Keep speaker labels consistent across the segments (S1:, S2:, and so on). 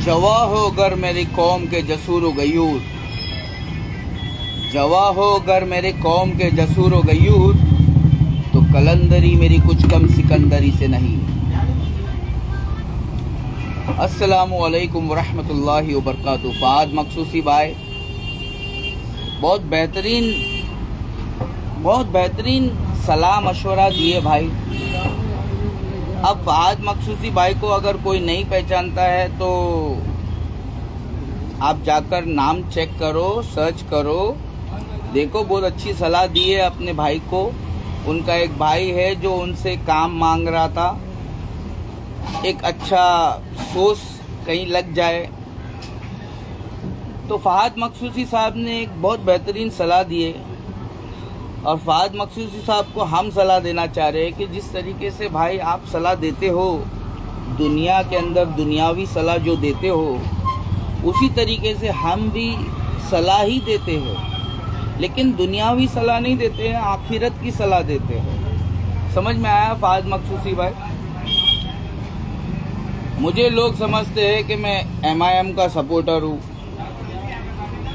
S1: जवा हो गर मेरी कौम के जसूर व गयूर, जवा हो गर मेरे कौम के जसूर व गयूर, तो कलंदरी मेरी कुछ कम सिकंदरी से नहीं। अस्सलामु अलैकुम वरहमतुल्लाहि वबरकातुहू। फ़हाद मखसूसी भाई बहुत बेहतरीन सलाह मशवरा दिए भाई। अब फ़हाद मखसूसी भाई को अगर कोई नहीं पहचानता है तो आप जाकर नाम चेक करो, सर्च करो, देखो बहुत अच्छी सलाह दी है अपने भाई को। उनका एक भाई है जो उनसे काम मांग रहा था, एक अच्छा सोर्स कहीं लग जाए, तो फ़हाद मखसूसी साहब ने एक बहुत बेहतरीन सलाह दी है। और फ़हाद मखसूसी साहब को हम सलाह देना चाह रहे हैं कि जिस तरीके से भाई आप सलाह देते हो, दुनिया के अंदर दुनियावी सलाह जो देते हो, उसी तरीके से हम भी सलाह ही देते हैं, लेकिन दुनियावी सलाह नहीं देते हैं, आखिरत की सलाह देते हैं। समझ में आया फ़हाद मखसूसी भाई? मुझे लोग समझते हैं कि मैं MIM का सपोर्टर हूँ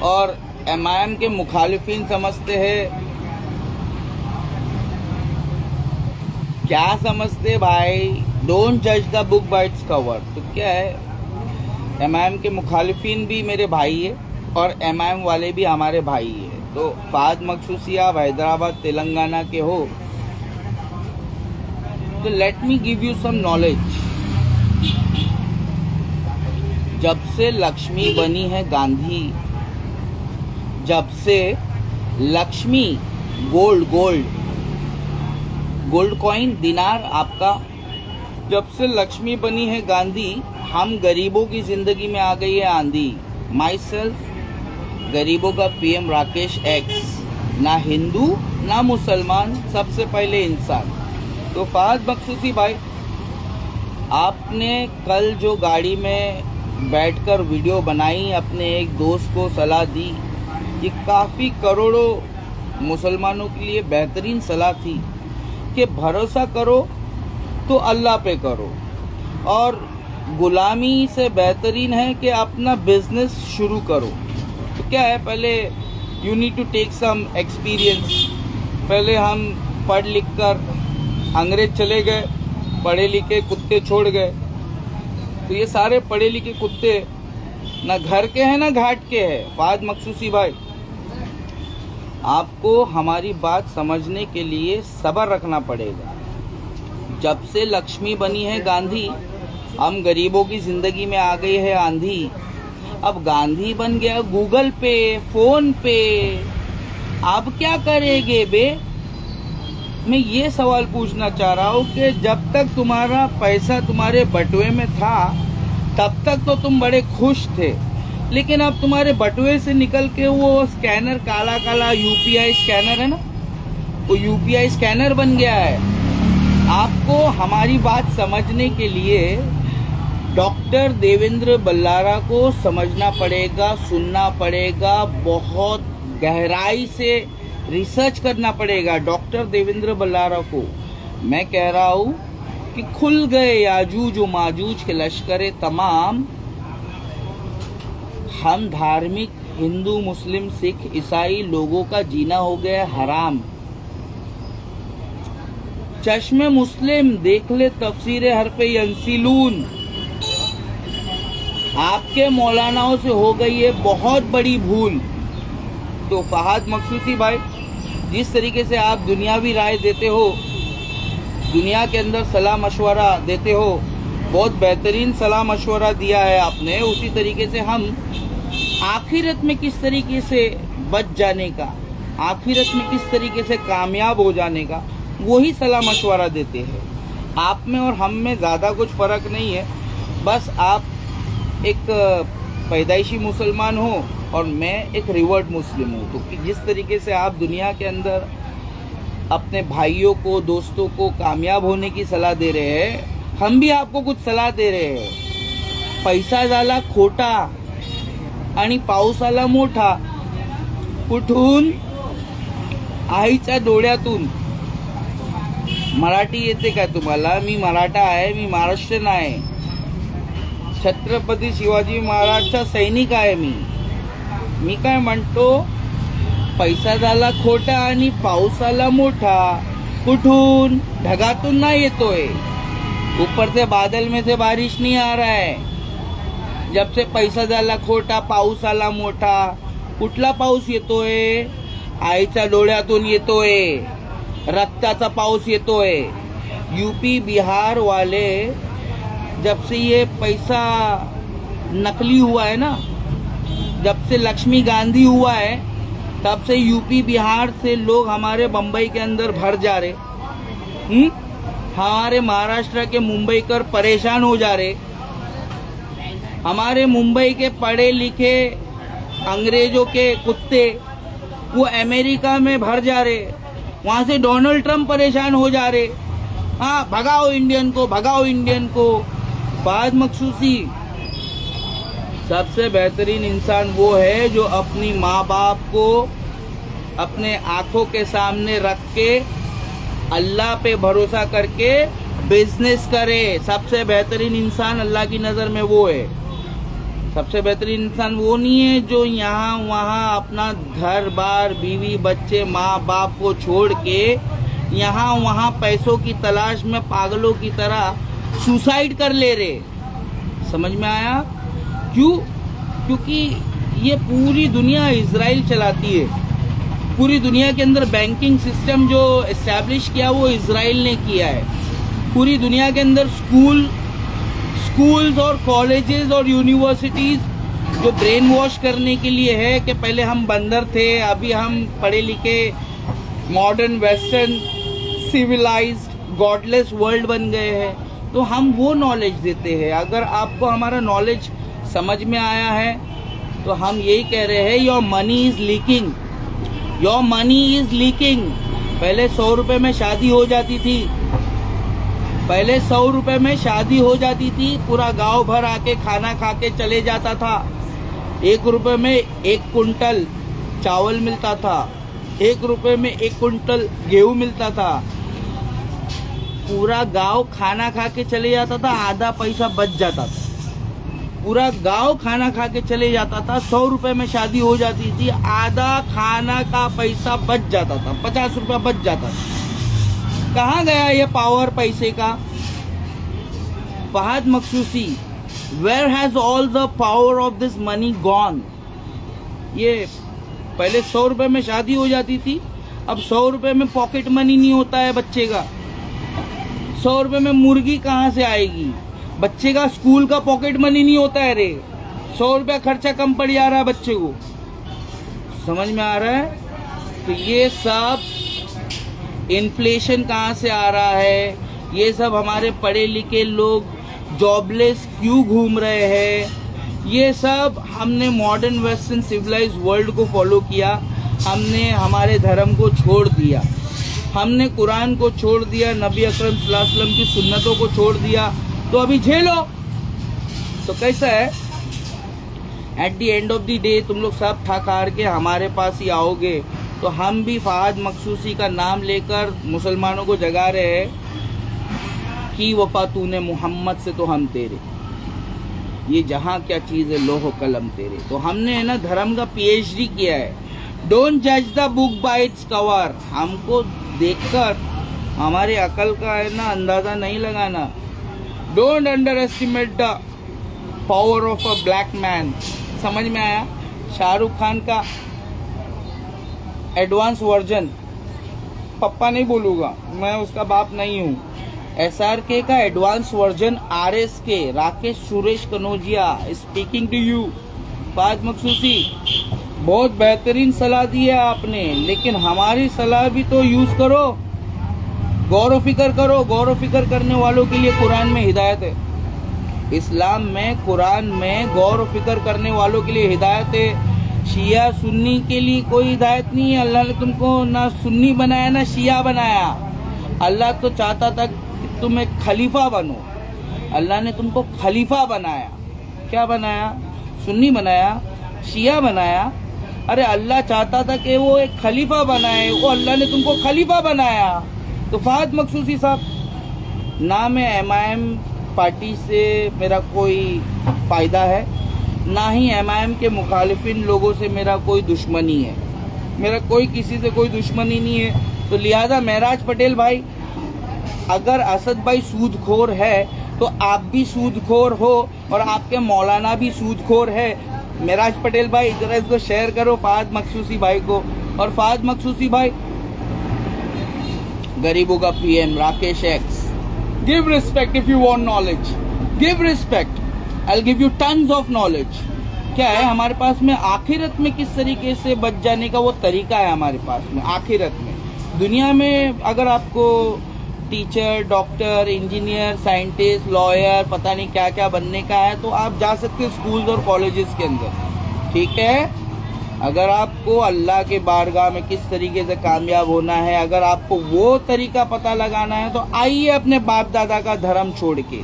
S1: और MIM के मुखालिफिन समझते हैं। क्या समझते भाई? डोंट जज the book by its cover. तो क्या है, MIM के मुखालिफिन भी मेरे भाई है और MIM वाले भी हमारे भाई है। तो फ़हाद मखसूसी आप हैदराबाद तेलंगाना के हो, तो let me give you some knowledge. जब से लक्ष्मी बनी है गांधी, जब से लक्ष्मी गोल्ड कॉइन दिनार आपका, जब से लक्ष्मी बनी है गांधी, हम गरीबों की जिंदगी में आ गई है आंधी। माई सेल्फ गरीबों का PM राकेश एक्स, ना हिंदू ना मुसलमान, सबसे पहले इंसान। तो फ़हाद मखसूसी भाई, आपने कल जो गाड़ी में बैठकर वीडियो बनाई, अपने एक दोस्त को सलाह दी, ये काफ़ी करोड़ों मुसलमानों के लिए बेहतरीन सलाह थी कि भरोसा करो तो अल्लाह पे करो, और गुलामी से बेहतरीन है कि अपना बिजनेस शुरू करो। तो क्या है, पहले you need to take some experience. पहले हम पढ़ लिख कर अंग्रेज चले गए, पढ़े लिखे कुत्ते छोड़ गए। तो ये सारे पढ़े लिखे कुत्ते ना घर के हैं ना घाट के हैं। फ़हाद मखसूसी भाई, आपको हमारी बात समझने के लिए सब्र रखना पड़ेगा। जब से लक्ष्मी बनी है गांधी, हम गरीबों की जिंदगी में आ गई है आंधी। अब गांधी बन गया गूगल पे, फोन पे, आप क्या करेंगे बे? मैं ये सवाल पूछना चाह रहा हूँ कि जब तक तुम्हारा पैसा तुम्हारे बटुए में था, तब तक तो तुम बड़े खुश थे, लेकिन अब तुम्हारे बटुए से निकल के वो स्कैनर, काला काला UPI स्कैनर है ना, वो UPI स्कैनर बन गया है। आपको हमारी बात समझने के लिए डॉक्टर देवेंद्र बल्लारा को समझना पड़ेगा, सुनना पड़ेगा, बहुत गहराई से रिसर्च करना पड़ेगा डॉक्टर देवेंद्र बल्लारा को। मैं कह रहा हूँ कि खुल गए याजूज व माजूज के लश्करे तमाम। हम धार्मिक हिंदू, मुस्लिम, सिख, ईसाई लोगों का जीना हो गया हराम। चश्मे मुस्लिम देख ले तफसीर हरफे यंसिलून, आपके मौलानाओं से हो गई है बहुत बड़ी भूल। तो फ़हाद मखसूसी भाई, जिस तरीके से आप दुनियावी राय देते हो, दुनिया के अंदर सलाह मशवरा देते हो, बहुत बेहतरीन सलाह मशवरा दिया है आपने। उसी तरीके से हम आखिरत में किस तरीके से बच जाने का, आखिरत में किस तरीके से कामयाब हो जाने का, वही सलाह मशवरा देते हैं। आप में और हम में ज़्यादा कुछ फ़र्क नहीं है, बस आप एक पैदाइशी मुसलमान हो और मैं एक रिवर्ट मुस्लिम हूँ। तो जिस तरीके से आप दुनिया के अंदर अपने भाइयों को, दोस्तों को कामयाब होने की सलाह दे रहे हैं, हम भी आपको कुछ सलाह दे रहे हैं। पैसा झाला खोटा आणि पाऊस आला मोठा, कुठून? आईच्या डोळ्यातून। मराठी येते का तुम्हाला? मी मराठा आहे, मी महाराष्ट्रीयन आहे। छत्रपती शिवाजी महाराजचा सैनिक आहे मी काय म्हणतो, पैसा झाला खोटा आणि पाऊस आला मोठा. कुठून? ढगातून नाही येतोय, ऊपर से बादल में से बारिश नहीं आ रहा है. जब से पैसा झाला खोटा पाऊस आला मोठा. कुठला पाऊस येतोय? आईच्या डोळ्यातून येतोय, रक्ताचा पाऊस येतोय. यूपी बिहार वाले जब से ये पैसा नकली हुआ है ना, जब से लक्ष्मी गांधी हुआ है, तब से यूपी बिहार से लोग हमारे बम्बई के अंदर भर जा रहे. हमारे महाराष्ट्र के मुंबईकर परेशान हो जा रहे. हमारे मुंबई के पढ़े लिखे अंग्रेजों के कुत्ते वो अमेरिका में भर जा रहे. वहां से डोनाल्ड ट्रम्प परेशान हो जा रहे. हाँ, भगाओ इंडियन को, भगाओ इंडियन को. फहद मखसूसी सबसे बेहतरीन इंसान वो है जो अपनी माँ बाप को अपने आंखों के सामने रख के अल्लाह पे भरोसा करके बिजनेस करे. सबसे बेहतरीन इंसान अल्लाह की नज़र में वो है. सबसे बेहतरीन इंसान वो नहीं है जो यहाँ वहाँ अपना घर बार बीवी बच्चे माँ बाप को छोड़ के यहाँ वहाँ पैसों की तलाश में पागलों की तरह सुसाइड कर ले रहे. समझ में आया? क्यों? क्योंकि ये पूरी दुनिया इजराइल चलाती है. पूरी दुनिया के अंदर बैंकिंग सिस्टम जो एस्टैब्लिश किया वो इजराइल ने किया है. पूरी दुनिया के अंदर स्कूल्स और कॉलेजेस और यूनिवर्सिटीज जो ब्रेन वॉश करने के लिए है कि पहले हम बंदर थे, अभी हम पढ़े लिखे modern western civilised godless world बन गए हैं. तो हम वो नॉलेज देते हैं. अगर आपको हमारा नॉलेज समझ में आया है तो हम यही कह रहे हैं, your money is leaking, your money is leaking. पहले 100 रुपए में शादी हो जाती थी, पहले 100 रुपए में शादी हो जाती थी. पूरा गांव भर आके खाना खा के चले जाता था. 1 रुपए में 1 कुंटल चावल मिलता था, 1 रुपए में 1 कुंटल गेहूं मिलता था. पूरा गांव खाना खा के चले जाता था, आधा पैसा बच जाता था. पूरा गांव खाना खा के चले जाता था. 100 रुपए में शादी हो जाती थी, आधा खाना का पैसा बच जाता था, 50 रुपया बच जाता था. कहाँ गया ये पावर पैसे का? Fahad Makhsoosi, where has all the power of this money gone? ये पहले 100 रुपए में शादी हो जाती थी, अब 100 रुपए में पॉकेट मनी नहीं होता है बच्चे का. 100 रुपए में मुर्गी कहाँ से आएगी? बच्चे का स्कूल का पॉकेट मनी नहीं होता है रे. 100 रुपया खर्चा कम पड़ जा रहा है बच्चे को. समझ में आ रहा है? तो ये सब इन्फ्लेशन कहाँ से आ रहा है? ये सब हमारे पढ़े लिखे लोग जॉबलेस क्यों घूम रहे हैं? ये सब हमने मॉडर्न वेस्टर्न सिविलाइज्ड वर्ल्ड को फॉलो किया. हमने हमारे धर्म को छोड़ दिया, हमने कुरान को छोड़ दिया, नबी अकरम सल्लल्लाहु अलैहि वसल्लम की सुन्नतों को छोड़ दिया. तो अभी झेलो. तो कैसा है, at the end of the day तुम लोग सब थक हार के हमारे पास ही आओगे. तो हम भी फहद मखसूसी का नाम लेकर मुसलमानों को जगा रहे हैं कि वफा तूने मोहम्मद से तो हम तेरे, ये जहाँ क्या चीज़ है लोहो कलम तेरे. तो हमने है ना धर्म का PhD किया है. डोंट जज the book by its cover. हमको देखकर हमारे अकल का है ना अंदाज़ा नहीं लगाना. Don't under estimate the power of a black man. समझ में आया? शाहरुख खान का एडवांस वर्जन, पप्पा नहीं बोलूँगा, मैं उसका बाप नहीं हूँ. SRK का advance version RSK, Rakesh Suresh Kanaujia speaking to you. Fahad Makhsoosi, बहुत बेहतरीन सलाह दी है आपने, लेकिन हमारी सलाह भी तो यूज़ करो. गौर फिक्र करो. गौर फिक्र करने वालों के लिए कुरान में हिदायत है. इस्लाम में, कुरान में गौर फिक्र करने वालों के लिए हिदायत है. शिया सुन्नी के लिए कोई हिदायत नहीं है. अल्लाह ने तुमको ना सुन्नी बनाया ना शिया बनाया. अल्लाह तो चाहता था कि तुम एक खलीफा बनो. अल्लाह ने तुमको खलीफा बनाया. क्या बनाया? सुन्नी बनाया, शिया बनाया. अरे अल्लाह चाहता था कि वो एक खलीफा बनाए, वो अल्लाह ने तुमको खलीफा बनाया. तो फहद मखसूसी साहब, ना मैं MIM पार्टी से मेरा कोई फ़ायदा है, ना ही MIM के मुखालिफिन लोगों से मेरा कोई दुश्मनी है। मेरा कोई किसी से कोई दुश्मनी नहीं है। तो लिहाजा महराज पटेल भाई, अगर असद भाई सूदखोर है तो आप भी सूदखोर हो और आपके मौलाना भी सूदखोर है। महराज पटेल भाई जरा इसको शेयर करो फहद मखसूसी भाई को। और फहद मखसूसी भाई, गरीबों का PM Rakesh x, give respect if you want knowledge, give respect, I will give you tons of knowledge. क्या है हमारे पास में आखिरत में किस तरीके से बच जाने का वो तरीका है हमारे पास में आखिरत में। दुनिया में अगर आपको teacher, doctor, engineer, scientist, lawyer, पता नहीं क्या क्या बनने का है तो आप जा सकते हैं स्कूल्स और कॉलेजेस के अंदर, ठीक है। अगर आपको अल्लाह के बारगाह में किस तरीके से कामयाब होना है, अगर आपको वो तरीका पता लगाना है तो आइए अपने बाप दादा का धर्म छोड़ के।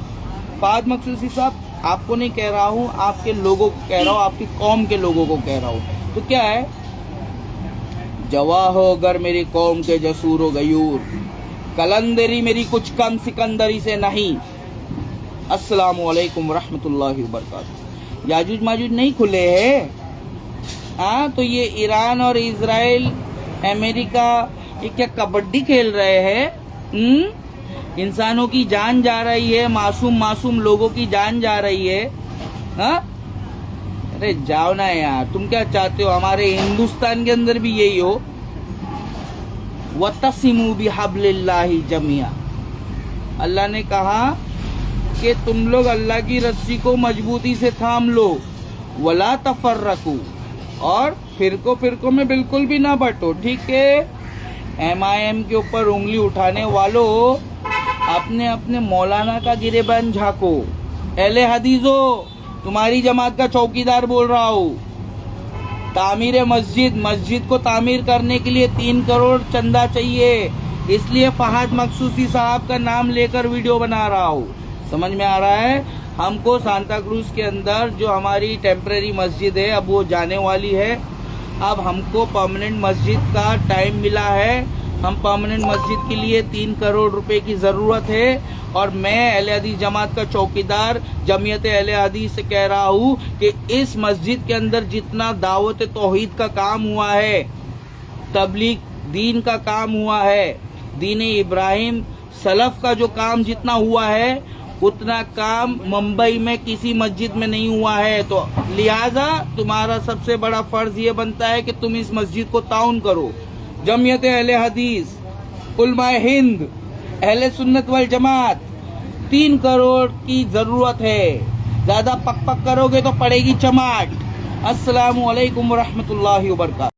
S1: फहद मखसूसी साहब, आपको नहीं कह रहा हूँ, आपके लोगों को कह रहा हूँ, आपकी कौम के लोगों को कह रहा हूँ। तो क्या है, जवा हो अगर मेरी कौम के जसूर व गयूर, कलंदरी मेरी कुछ कम सिकंदरी से नहीं। अस्सलामु अलैकुम रहमतुल्लाहि व बरकातहू। याजूज माजूज नहीं खुले हैं, हाँ, तो ये ईरान और इजराइल, अमेरिका, ये क्या कबड्डी खेल रहे हैं? इंसानों की जान जा रही है, मासूम मासूम लोगों की जान जा रही है। हाँ, अरे जाओ ना यार, तुम क्या चाहते हो? हमारे हिंदुस्तान के अंदर भी यही हो। वतसिमू बिहब्लिल्लाहि जमिया, अल्लाह ने कहा कि तुम लोग अल्लाह की रस्सी को मजबूती से थाम लो, वला तफर्रकू, और फिरको फिरको में बिल्कुल भी ना बटो, ठीक है। MIM के ऊपर उंगली उठाने वालों, अपने अपने मौलाना का गिरेबान झाको। अहले हदीसो, तुम्हारी जमात का चौकीदार बोल रहा हूँ। तामीर मस्जिद को तामीर करने के लिए 3 करोड़ चंदा चाहिए, इसलिए फहद मखसूसी साहब का नाम लेकर वीडियो बना रहा हूँ। समझ में आ रहा है? हमको सांता क्रूज के अंदर जो हमारी टेम्परेरी मस्जिद है, अब वो जाने वाली है। अब हमको परमानेंट मस्जिद का टाइम मिला है। हम परमानेंट मस्जिद के लिए 3 करोड़ रुपए की ज़रूरत है। और मैं अहले हदीस जमात का चौकीदार जमीयत अहले हदीस से कह रहा हूँ कि इस मस्जिद के अंदर जितना दावत तौहीद का काम हुआ है, तबलीग दीन का काम हुआ है, दीन इब्राहिम सलफ का जो काम जितना हुआ है, उतना काम मुंबई में किसी मस्जिद में नहीं हुआ है। तो लिहाजा तुम्हारा सबसे बड़ा फर्ज ये बनता है कि तुम इस मस्जिद को ताउन करो। जमीयत अहले हदीस, उलमाए हिंद, अहले सुन्नत वल जमात, 3 करोड़ की जरूरत है। ज्यादा पक पक करोगे तो पड़ेगी चमाट। अस्सलामु अलैकुम रहमतुल्लाहि व बरकातहू।